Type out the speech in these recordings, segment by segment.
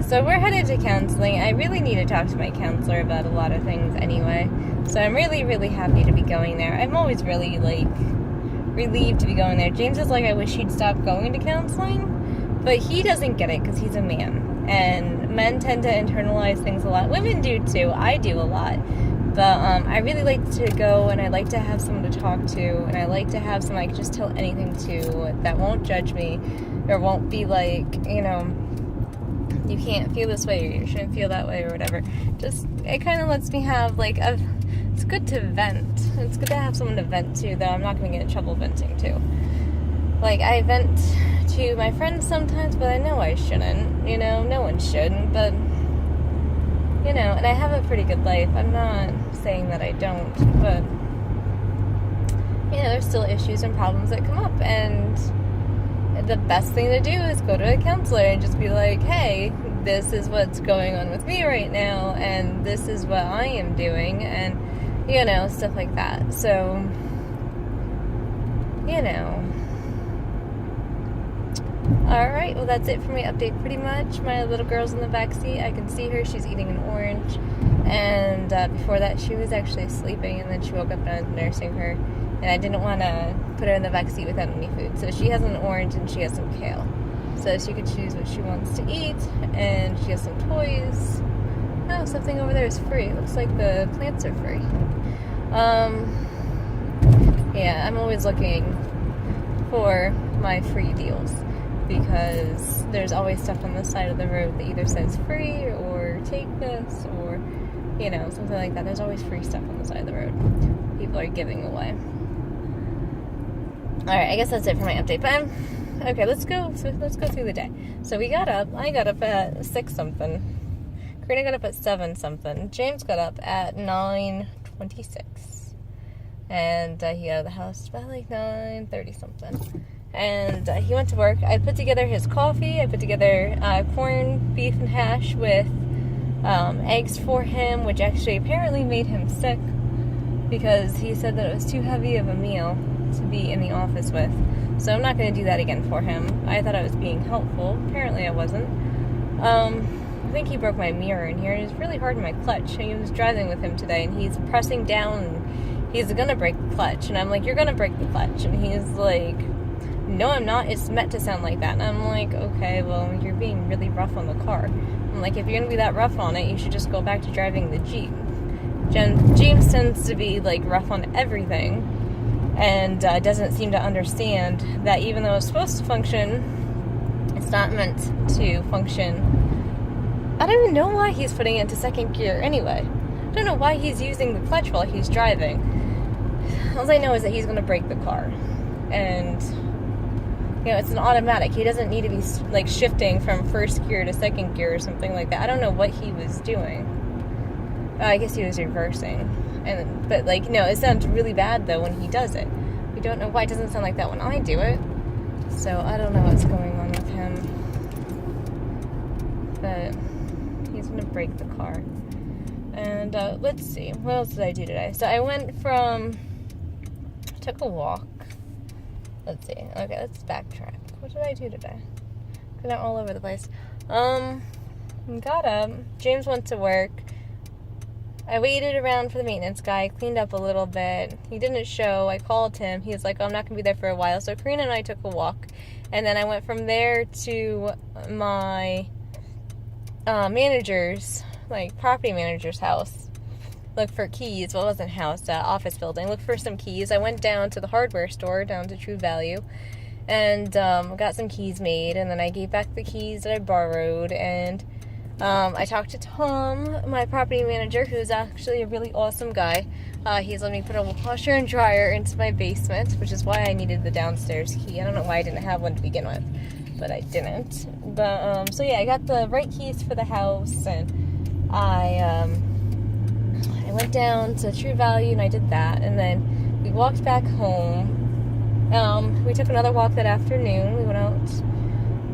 So we're headed to counseling. I really need to talk to my counselor about a lot of things anyway. So I'm really, really happy to be going there. I'm always really, relieved to be going there. James is like, I wish he'd stop going to counseling. But he doesn't get it because he's a man. And men tend to internalize things a lot. Women do too. I do a lot. But I really like to go, and I like to have someone to talk to, and I like to have someone I can just tell anything to that won't judge me, or won't be like, you can't feel this way, or you shouldn't feel that way, or whatever. Just, it kind of lets me have, it's good to vent. It's good to have someone to vent to, though I'm not going to get in trouble venting to. I vent to my friends sometimes, but I know I shouldn't. No one should, but... and I have a pretty good life. I'm not saying that I don't, but, there's still issues and problems that come up, and the best thing to do is go to a counselor and just be like, hey, this is what's going on with me right now, and this is what I am doing, and, stuff like that. So, Alright, well that's it for my update pretty much. My little girl's in the backseat. I can see her. She's eating an orange. And before that she was actually sleeping, and then she woke up and I was nursing her. And I didn't want to put her in the backseat without any food. So she has an orange and she has some kale. So she could choose what she wants to eat. And she has some toys. Oh, something over there is free. It looks like the plants are free. Yeah, I'm always looking for my free deals, because there's always stuff on the side of the road that either says free or take this or, something like that. There's always free stuff on the side of the road people are giving away. Alright, I guess that's it for my update. But okay, let's go through the day. So I got up at 6 something. Karina got up at 7 something. James got up at 9:26. And he got out of the house about 9:30 something. And he went to work. I put together his coffee. I put together corned beef and hash with eggs for him, which actually apparently made him sick, because he said that it was too heavy of a meal to be in the office with. So I'm not going to do that again for him. I thought I was being helpful. Apparently I wasn't. I think he broke my mirror in here. It was really hard in my clutch. He was driving with him today, and he's pressing down. He's going to break the clutch. And I'm like, you're going to break the clutch. And he's like, no, I'm not. It's meant to sound like that. And I'm like, okay, well, you're being really rough on the car. I'm like, if you're going to be that rough on it, you should just go back to driving the Jeep. James tends to be, rough on everything. And doesn't seem to understand that even though it's supposed to function, it's not meant to function. I don't even know why he's putting it into second gear anyway. I don't know why he's using the clutch while he's driving. All I know is that he's going to break the car. And, it's an automatic. He doesn't need to be, shifting from first gear to second gear or something like that. I don't know what he was doing. I guess he was reversing. But no, it sounds really bad, though, when he does it. We don't know why it doesn't sound like that when I do it. So, I don't know what's going on with him. But he's going to break the car. And, let's see. What else did I do today? So, I took a walk. Let's see. Okay, let's backtrack. What did I do today? Because I'm all over the place. Got up. James went to work. I waited around for the maintenance guy, cleaned up a little bit. He didn't show. I called him. He was like, oh, I'm not going to be there for a while. So Karina and I took a walk. And then I went from there to my property manager's house. Look for keys. Well, it wasn't house, office building. Look for some keys. I went down to the hardware store, down to True Value, and got some keys made. And then I gave back the keys that I borrowed. And I talked to Tom, my property manager, who's actually a really awesome guy. He's let me put a washer and dryer into my basement, which is why I needed the downstairs key. I don't know why I didn't have one to begin with, but I didn't. But, so yeah, I got the right keys for the house, and I went down to True Value, and I did that, and then we walked back home. We took another walk that afternoon. We went out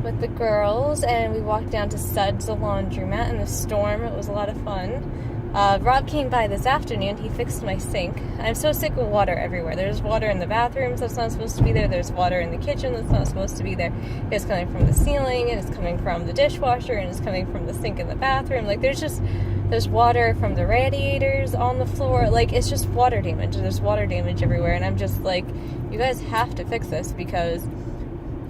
with the girls, and we walked down to Suds, the laundromat, in the storm. It was a lot of fun. Rob came by this afternoon. He fixed my sink. I'm so sick of water everywhere. There's water in the bathrooms that's not supposed to be there. There's water in the kitchen that's not supposed to be there. It's coming from the ceiling, and it's coming from the dishwasher, and it's coming from the sink in the bathroom. Like, there's water from the radiators on the floor. Like, it's just water damage. There's water damage everywhere, and I'm just like, you guys have to fix this, because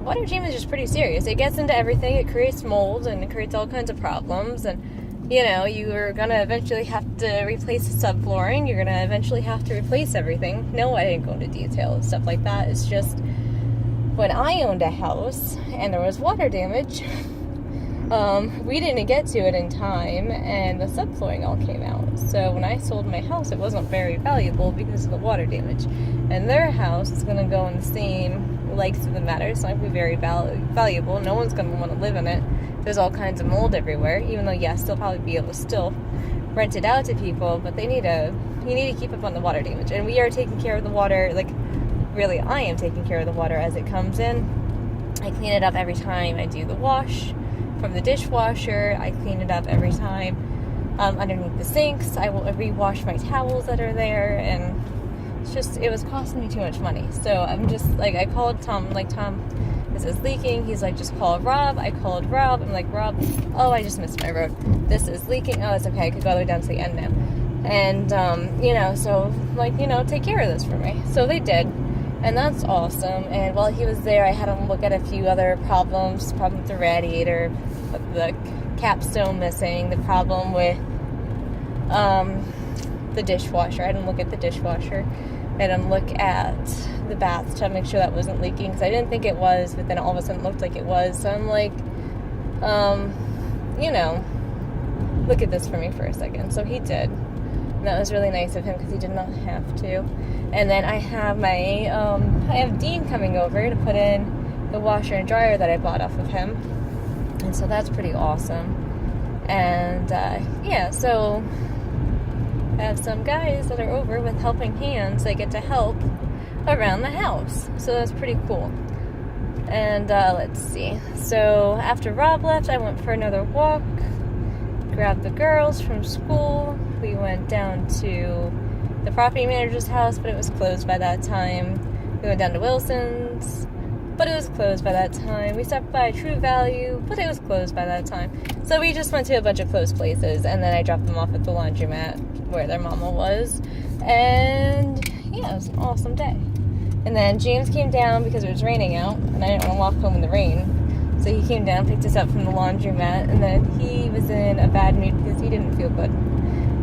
water damage is pretty serious. It gets into everything. It creates mold, and it creates all kinds of problems, and you know, you're going to eventually have to replace the subflooring. You're going to eventually have to replace everything. No, I didn't go into detail and stuff like that. It's just, when I owned a house and there was water damage, we didn't get to it in time, and the subflooring all came out. So when I sold my house, it wasn't very valuable because of the water damage. And their house is going to go in the same length of the matter. It's not going to be very valuable. No one's going to want to live in it. There's all kinds of mold everywhere, even though, yes, they'll probably be able to still rent it out to people, but you need to keep up on the water damage. And we are taking care of the water, like, really, I am taking care of the water as it comes in. I clean it up every time I do the wash from the dishwasher. I clean it up every time underneath the sinks. I will rewash my towels that are there, and it was costing me too much money. So I'm just, like, I called Tom, like, Tom, this is leaking. He's like, just call Rob. I called Rob. I'm like, Rob, oh, I just missed my road. This is leaking. Oh, it's okay. I could go all the way down to the end now. And, you know, so, like, you know, take care of this for me. So they did. And that's awesome. And while he was there, I had him look at a few other problems. The problem with the radiator, the capstone missing, the problem with the dishwasher. I had him look at the dishwasher. I had him look at the bathtub, make sure that wasn't leaking, because I didn't think it was, but then all of a sudden it looked like it was. So I'm like, you know, look at this for me for a second. So he did. And that was really nice of him, because he did not have to. And then I have I have Dean coming over to put in the washer and dryer that I bought off of him. And so that's pretty awesome. And, yeah, so I have some guys that are over with helping hands. They get to help around the house. So that's pretty cool. And, let's see. So after Rob left, I went for another walk, grabbed the girls from school. We went down to the property manager's house, but it was closed by that time. We went down to Wilson's, but it was closed by that time. We stopped by True Value, but it was closed by that time. So we just went to a bunch of closed places, and then I dropped them off at the laundromat where their mama was. And yeah, it was an awesome day. And then James came down because it was raining out, and I didn't want to walk home in the rain. So he came down, picked us up from the laundromat, and then he was in a bad mood because he didn't feel good.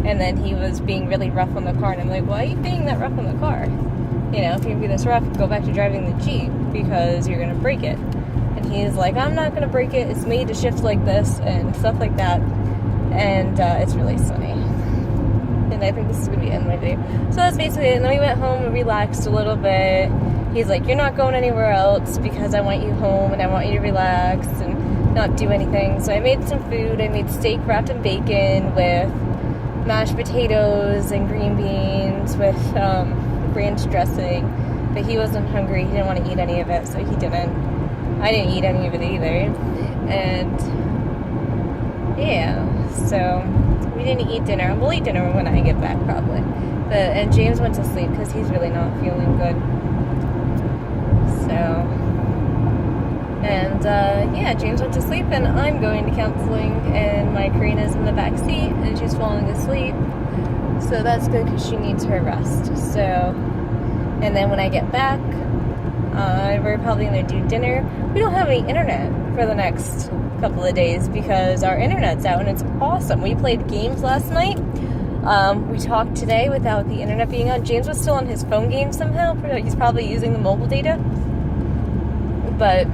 And then he was being really rough on the car, and I'm like, why are you being that rough on the car? You know, if you're going to be this rough, go back to driving the Jeep, because you're going to break it. And he's like, I'm not going to break it, it's made to shift like this, and stuff like that. And it's really sunny. And I think this is going to be the end of my video. So that's basically it. And then we went home and relaxed a little bit. He's like, you're not going anywhere else, because I want you home, and I want you to relax and not do anything. So I made some food. I made steak wrapped in bacon with mashed potatoes and green beans with ranch dressing, but he wasn't hungry. He didn't want to eat any of it, so he didn't. I didn't eat any of it either. And yeah, so we didn't eat dinner. We'll eat dinner when I get back, probably. And James went to sleep because he's really not feeling good. So, and yeah, James went to sleep, and I'm going to counseling, and my Karina's in the back seat, and she's falling asleep. So that's good, because she needs her rest. So, and then when I get back, we're probably going to do dinner. We don't have any internet for the next couple of days, because our internet's out, and it's awesome. We played games last night. We talked today without the internet being on. James was still on his phone game somehow. He's probably using the mobile data. But,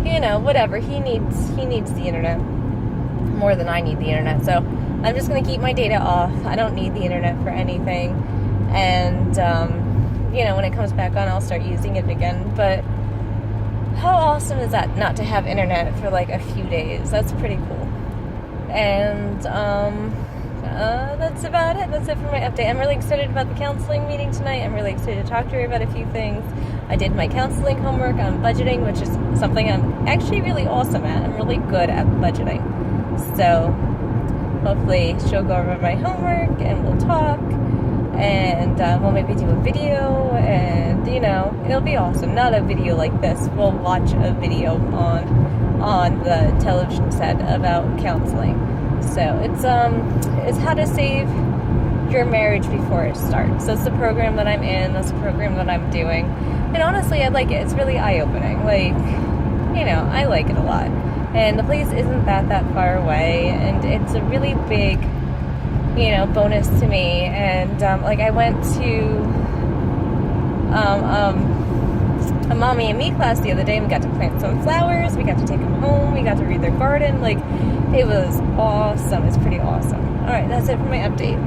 you know, whatever. He needs the internet more than I need the internet. So I'm just going to keep my data off. I don't need the internet for anything. And, you know, when it comes back on, I'll start using it again. But how awesome is that, not to have internet for like a few days? That's pretty cool. And, that's about it. That's it for my update. I'm really excited about the counseling meeting tonight. I'm really excited to talk to her about a few things. I did my counseling homework on budgeting, which is something I'm actually really awesome at. I'm really good at budgeting. So, hopefully she'll go over my homework and we'll talk, and we'll maybe do a video, and you know, it'll be awesome. Not a video like this. We'll watch a video on the television set about counseling. So it's how to save your marriage before it starts. So it's the program that I'm in. That's the program that I'm doing. And honestly, I like it. It's really eye-opening. Like, you know, I like it a lot. And the place isn't that far away. And it's a really big, you know, bonus to me. And, like, I went to a mommy and me class the other day, and we got to plant some flowers. We got to take them home. We got to read their garden. Like, it was awesome. It's pretty awesome. All right, that's it for my update.